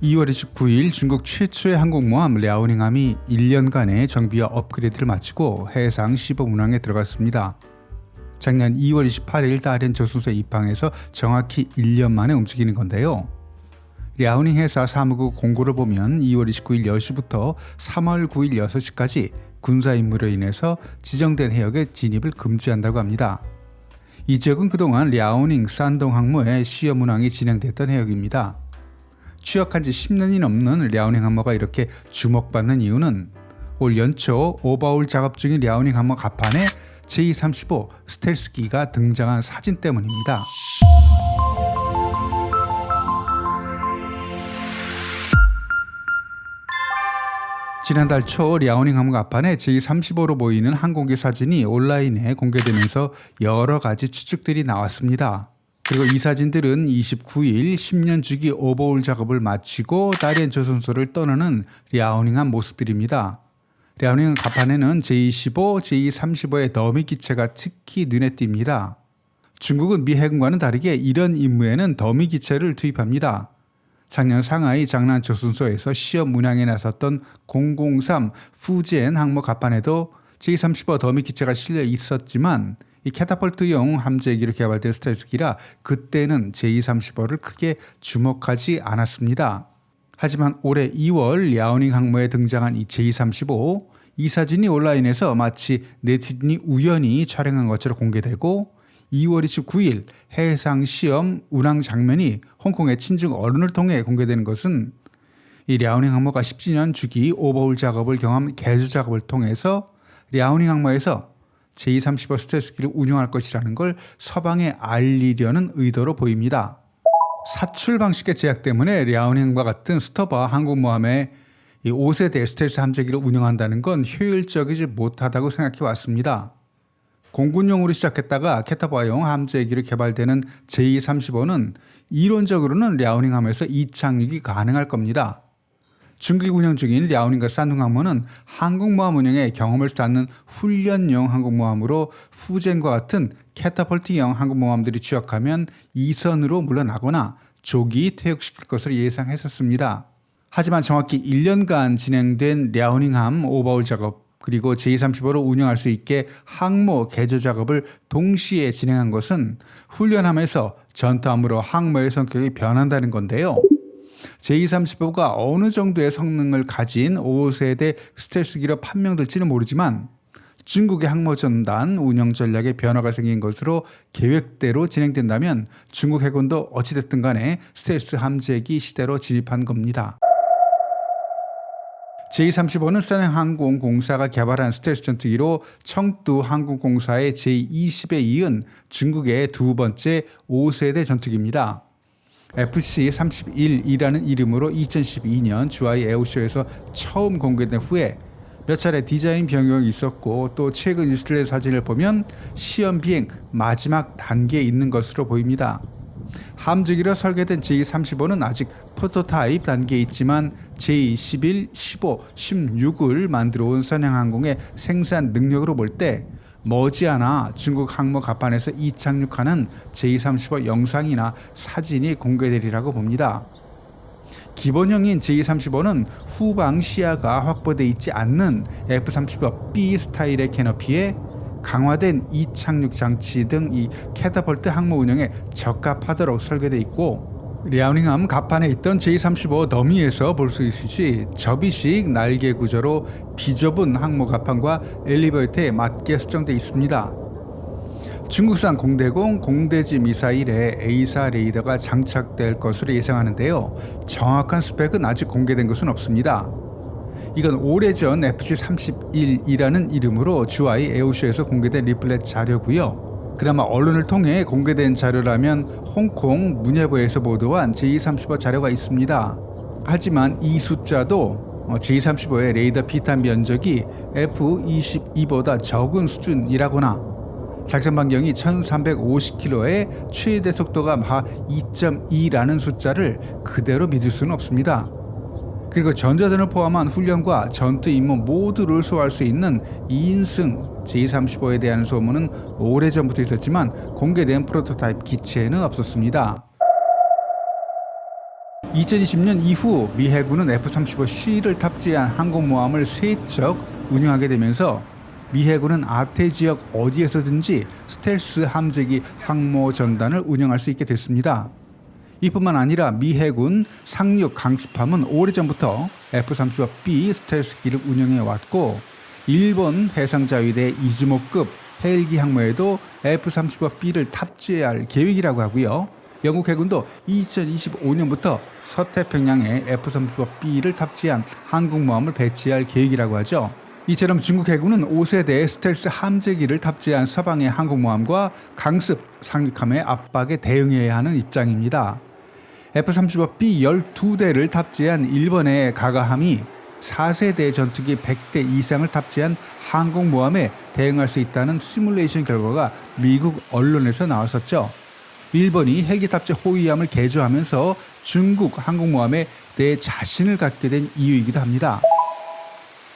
2월 29일 중국 최초의 항공모함 랴오닝함이 1년간의 정비와 업그레이드를 마치고 해상 시범 운항에 들어갔습니다. 작년 2월 28일 다롄 조선소에 입항해서 정확히 1년 만에 움직이는 건데요. 랴오닝 회사 사무국 공고를 보면 2월 29일 10시부터 3월 9일 6시까지 군사 임무로 인해서 지정된 해역에 진입을 금지한다고 합니다. 이 지역은 그동안 랴오닝 산동 항모의 시험 운항이 진행됐던 해역입니다. 취역한 지 10년이 넘는 랴오닝 항모가 이렇게 주목받는 이유는 올 연초 오버홀 작업 중인 랴오닝 항모 갑판에 제235 스텔스기가 등장한 사진 때문입니다. 지난달 초 랴오닝 항모 갑판에 제235로 보이는 항공기 사진이 온라인에 공개되면서 여러 가지 추측들이 나왔습니다. 그리고 이 사진들은 29일 10년 주기 오버홀 작업을 마치고 다롄 조선소를 떠나는 랴오닝함 모습들입니다. 랴오닝 갑판에는 제215, 제235의 더미 기체가 특히 눈에 띕니다. 중국은 미 해군과는 다르게 이런 임무에는 더미 기체를 투입합니다. 작년 상하이 장난 조선소에서 시험 운항에 나섰던 003 푸젠 항모 갑판에도 제235 더미 기체가 실려 있었지만 이 캐타펄트용 함재기로 개발된 스텔스기라 그때는 제235를 크게 주목하지 않았습니다. 하지만 올해 2월 랴오닝 항모에 등장한 이 제235, 이 사진이 온라인에서 마치 네티즌이 우연히 촬영한 것처럼 공개되고 2월 29일 해상 시험 운항 장면이 홍콩의 친중 언론을 통해 공개되는 것은 이 랴오닝 항모가 10주년 주기 오버홀 작업을 경험한 개조 작업을 통해서 랴오닝 항모에서 제235 스텔스기를 운용할 것이라는 걸 서방에 알리려는 의도로 보입니다. 사출 방식의 제약 때문에 랴오닝과 같은 스토바 항공모함의 5세대 스텔스 함재기를 운영한다는 건 효율적이지 못하다고 생각해 왔습니다. 공군용으로 시작했다가 캐터바용 함재기로 개발되는 제235는 이론적으로는 랴오닝함에서 이착륙이 가능할 겁니다. 중국이 운영 중인 랴오닝과 산둥 항모는 항공모함 운영에 경험을 쌓는 훈련용 항공모함으로 푸젠과 같은 캐타펄트형 항공모함들이 취역하면 2선으로 물러나거나 조기 퇴역시킬 것으로 예상했었습니다. 하지만 정확히 1년간 진행된 랴오닝함 오버홀 작업 그리고 제235로 운영할 수 있게 항모 개조 작업을 동시에 진행한 것은 훈련함에서 전투함으로 항모의 성격이 변한다는 건데요. 제235가 어느 정도의 성능을 가진 5세대 스텔스기로 판명될지는 모르지만 중국의 항모전단 운영 전략에 변화가 생긴 것으로 계획대로 진행된다면 중국 해군도 어찌됐든 간에 스텔스 함재기 시대로 진입한 겁니다. 제235는 산양항공공사가 개발한 스텔스 전투기로 청두 항공공사의 제20에 이은 중국의 두 번째 5세대 전투기입니다. FC-31이라는 이름으로 2012년 주하이 에어쇼에서 처음 공개된 후에 몇 차례 디자인 변경이 있었고 또 최근 뉴스레 사진을 보면 시험 비행 마지막 단계에 있는 것으로 보입니다. 함재기로 설계된 제235는 아직 프로토타입 단계에 있지만 제11, 15, 16을 만들어온 선양항공의 생산 능력으로 볼 때 머지않아 중국 항모 갑판에서 이착륙하는 제235 영상이나 사진이 공개되리라고 봅니다. 기본형인 제235는 후방 시야가 확보되어 있지 않는 F-35B 스타일의 캐너피에 강화된 이착륙 장치 등 이 캐터펄트 항모 운영에 적합하도록 설계되어 있고 랴오닝함 갑판에 있던 제235 더미에서 볼 수 있듯이 접이식 날개 구조로 비좁은 항모 갑판과 엘리베이터에 맞게 수정되어 있습니다. 중국산 공대공 공대지 미사일에 A4 레이더가 장착될 것으로 예상하는데요. 정확한 스펙은 아직 공개된 것은 없습니다. 이건 오래전 FC-31이라는 이름으로 주하이 에어쇼에서 공개된 리플렛 자료고요. 그나마 언론을 통해 공개된 자료라면 홍콩 문예부에서 보도한 제235 자료가 있습니다. 하지만 이 숫자도 제235의 레이더 피탄 면적이 F-22보다 적은 수준이라거나 작전 반경이 1350km에 최대 속도가 마 2.2라는 숫자를 그대로 믿을 수는 없습니다. 그리고 전자전을 포함한 훈련과 전투 임무 모두를 소화할 수 있는 2인승 제235에 대한 소문은 오래전부터 있었지만 공개된 프로토타입 기체에는 없었습니다. 2020년 이후 미 해군은 F-35C를 탑재한 항공모함을 3척 운영하게 되면서 미 해군은 아태 지역 어디에서든지 스텔스 함재기 항모 전단을 운영할 수 있게 됐습니다. 이뿐만 아니라 미 해군 상륙 강습함은 오래전부터 F-35B 스텔스기를 운영해 왔고, 일본 해상자위대 이즈모급 헬기 항모에도 F-35B를 탑재할 계획이라고 하고요. 영국 해군도 2025년부터 서태평양에 F-35B를 탑재한 항공모함을 배치할 계획이라고 하죠. 이처럼 중국 해군은 5세대 스텔스 함재기를 탑재한 서방의 항공모함과 강습 상륙함의 압박에 대응해야 하는 입장입니다. F-35B 12대를 탑재한 일본의 가가함이 4세대 전투기 100대 이상을 탑재한 항공모함에 대응할 수 있다는 시뮬레이션 결과가 미국 언론에서 나왔었죠. 일본이 헬기 탑재 호위함을 개조하면서 중국 항공모함에 내 자신을 갖게 된 이유이기도 합니다.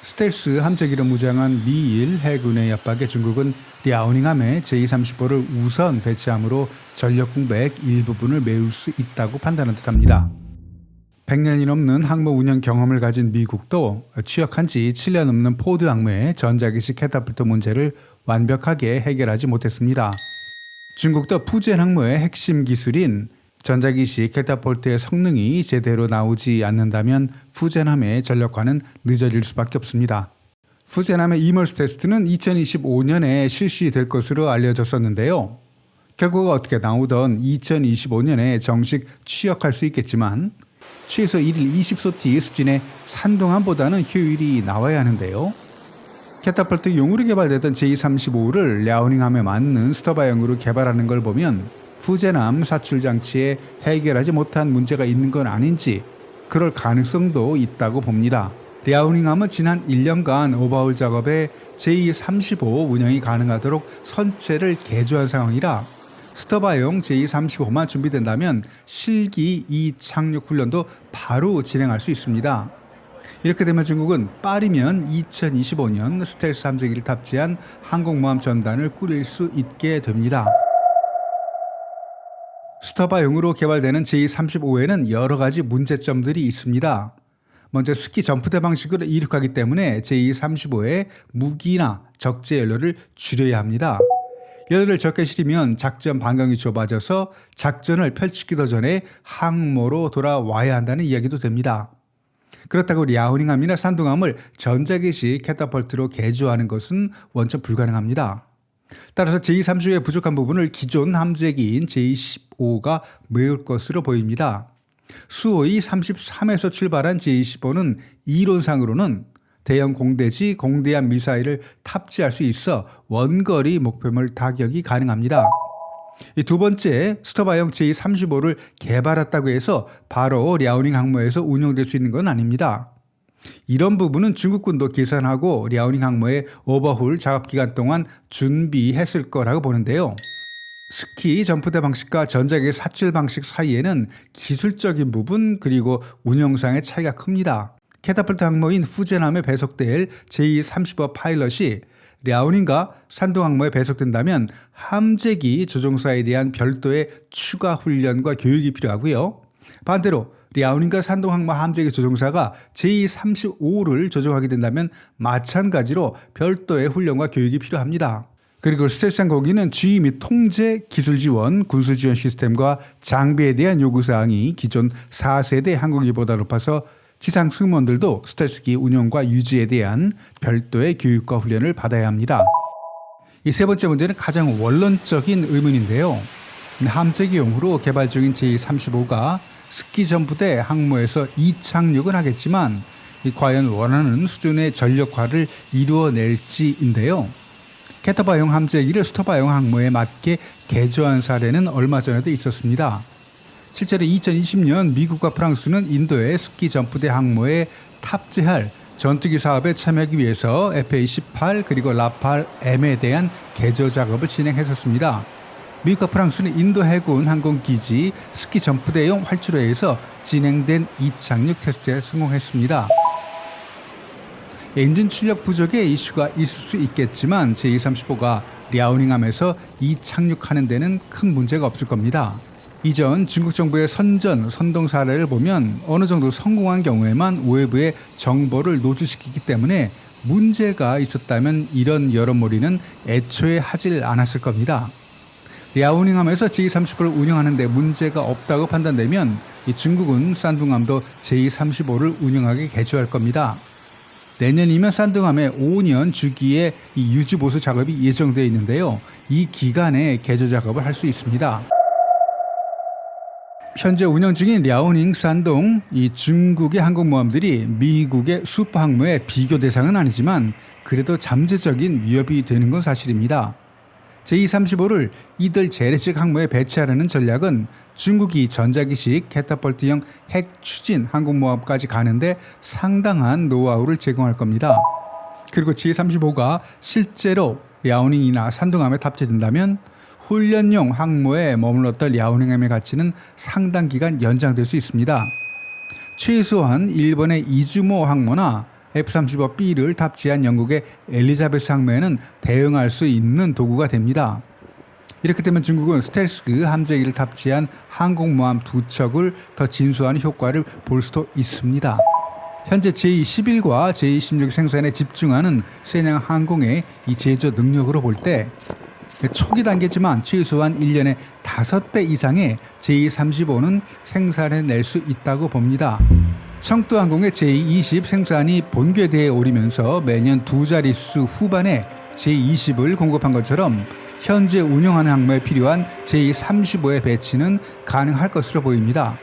스텔스 함재기로 무장한 미일 해군의 압박에 중국은 랴오닝함의 제235를 우선 배치함으로 전력 공백 일부분을 메울 수 있다고 판단한 듯합니다. 100년이 넘는 항모 운영 경험을 가진 미국도 취역한 지 7년 넘는 포드 항모의 전자기식 캐타폴트 문제를 완벽하게 해결하지 못했습니다. 중국도 푸젠 항모의 핵심 기술인 전자기식 캐타폴트의 성능이 제대로 나오지 않는다면 푸젠함의 전력화는 늦어질 수밖에 없습니다. 푸젠함의 이멀스 테스트는 2025년에 실시될 것으로 알려졌었는데요. 결과가 어떻게 나오던 2025년에 정식 취역할 수 있겠지만 최소 1일 20소티 수준의 산동함보다는 효율이 나와야 하는데요. 캐타폴트용으로 개발되던 제235를 랴오닝함에 맞는 스터바형으로 개발하는 걸 보면 푸젠함 사출 장치에 해결하지 못한 문제가 있는 건 아닌지 그럴 가능성도 있다고 봅니다. 랴오닝함은 지난 1년간 오버하울 작업에 제235 운영이 가능하도록 선체를 개조한 상황이라 스터바용 제235만 준비된다면 실기 2착륙 훈련도 바로 진행할 수 있습니다. 이렇게 되면 중국은 빠르면 2025년 스텔스 함재기를 탑재한 항공모함 전단을 꾸릴 수 있게 됩니다. 스터바용으로 개발되는 제235에는 여러 가지 문제점들이 있습니다. 먼저 스키 점프대 방식으로 이륙하기 때문에 제235의 무기나 적재 연료를 줄여야 합니다. 연료를 적게 실으면 작전 반경이 좁아져서 작전을 펼치기도 전에 항모로 돌아와야 한다는 이야기도 됩니다. 그렇다고 랴오닝함이나 산둥함을 전자기식 캐타폴트로 개조하는 것은 원천 불가능합니다. 따라서 제235의 부족한 부분을 기존 함재기인 제215가 메울 것으로 보입니다. 수호이 33에서 출발한 제215는 이론상으로는 대형 공대지 공대함 미사일을 탑재할 수 있어 원거리 목표물 타격이 가능합니다. 이 두 번째, 스터바형 제235를 개발했다고 해서 바로 랴오닝 항모에서 운용될 수 있는 건 아닙니다. 이런 부분은 중국군도 계산하고 랴오닝 항모의 오버홀 작업 기간 동안 준비했을 거라고 보는데요. 스키 점프대 방식과 전자기의 사출 방식 사이에는 기술적인 부분 그리고 운영상의 차이가 큽니다. 캐타폴트 항모인 푸젠함에 배속될 제235 파일럿이 랴오닝과 산둥 항모에 배속된다면 함재기 조종사에 대한 별도의 추가 훈련과 교육이 필요하고요. 반대로 랴오닝과 산둥 항모 함재기 조종사가 제235를 조종하게 된다면 마찬가지로 별도의 훈련과 교육이 필요합니다. 그리고 스텔스 항공기는 지휘 및 통제, 기술 지원, 군수 지원 시스템과 장비에 대한 요구사항이 기존 4세대 항공기보다 높아서 지상 승무원들도 스텔스기 운영과 유지에 대한 별도의 교육과 훈련을 받아야 합니다. 이 세 번째 문제는 가장 원론적인 의문인데요. 함재기용으로 개발 중인 제235가 스키 점프대 항모에서 이착륙은 하겠지만 과연 원하는 수준의 전력화를 이루어낼지인데요. 캐터바용 함재기를 스터바용 항모에 맞게 개조한 사례는 얼마 전에도 있었습니다. 실제로 2020년 미국과 프랑스는 인도의 스키 점프대 항모에 탑재할 전투기 사업에 참여하기 위해서 FA-18 그리고 라팔 M에 대한 개조 작업을 진행했었습니다. 미국과 프랑스는 인도 해군 항공기지 스키 점프대용 활주로에서 진행된 이착륙 테스트에 성공했습니다. 엔진 출력 부족의 이슈가 있을 수 있겠지만 제235가 랴오닝함에서 이착륙하는 데는 큰 문제가 없을 겁니다. 이전 중국 정부의 선동 사례를 보면 어느 정도 성공한 경우에만 외부에 정보를 노출시키기 때문에 문제가 있었다면 이런 여론몰이는 애초에 하질 않았을 겁니다. 랴오닝함에서 제235를 운영하는데 문제가 없다고 판단되면 이 중국은 산둥함도 제235를 운영하게 개조할 겁니다. 내년이면 산둥함의 5년 주기의 이 유지보수 작업이 예정되어 있는데요. 이 기간에 개조 작업을 할 수 있습니다. 현재 운영 중인 랴오닝, 산동, 이 중국의 항공모함들이 미국의 슈퍼 항모의 비교 대상은 아니지만 그래도 잠재적인 위협이 되는 건 사실입니다. 제235를 이들 재래식 항모에 배치하려는 전략은 중국이 전자기식 캐타펄트형 핵 추진 항공모함까지 가는데 상당한 노하우를 제공할 겁니다. 그리고 제235가 실제로 랴오닝이나 산둥함에 탑재된다면 훈련용 항모에 머물렀던 랴오닝함의 가치는 상당 기간 연장될 수 있습니다. 최소한 일본의 이즈모 항모나 F-35B를 탑재한 영국의 엘리자베스 항모에는 대응할 수 있는 도구가 됩니다. 이렇게 되면 중국은 스텔스 함재기를 탑재한 항공모함 2척을 더 진수하는 효과를 볼 수도 있습니다. 현재 제211과 제216 생산에 집중하는 세냥 항공의 이 제조 능력으로 볼 때 초기 단계지만 최소한 1년에 5대 이상의 제235는 생산해낼 수 있다고 봅니다. 청도항공의 제220 생산이 본궤대에 오르면서 매년 2자릿수 후반에 제20을 공급한 것처럼 현재 운영하는 항모에 필요한 제235의 배치는 가능할 것으로 보입니다.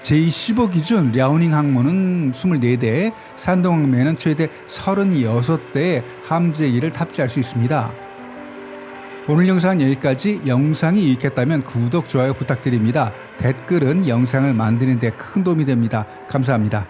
제215 기준 랴오닝 항모는 24대, 산동 항모에는 최대 36대의 함재기를 탑재할 수 있습니다. 오늘 영상은 여기까지. 영상이 유익했다면 구독, 좋아요 부탁드립니다. 댓글은 영상을 만드는 데 큰 도움이 됩니다. 감사합니다.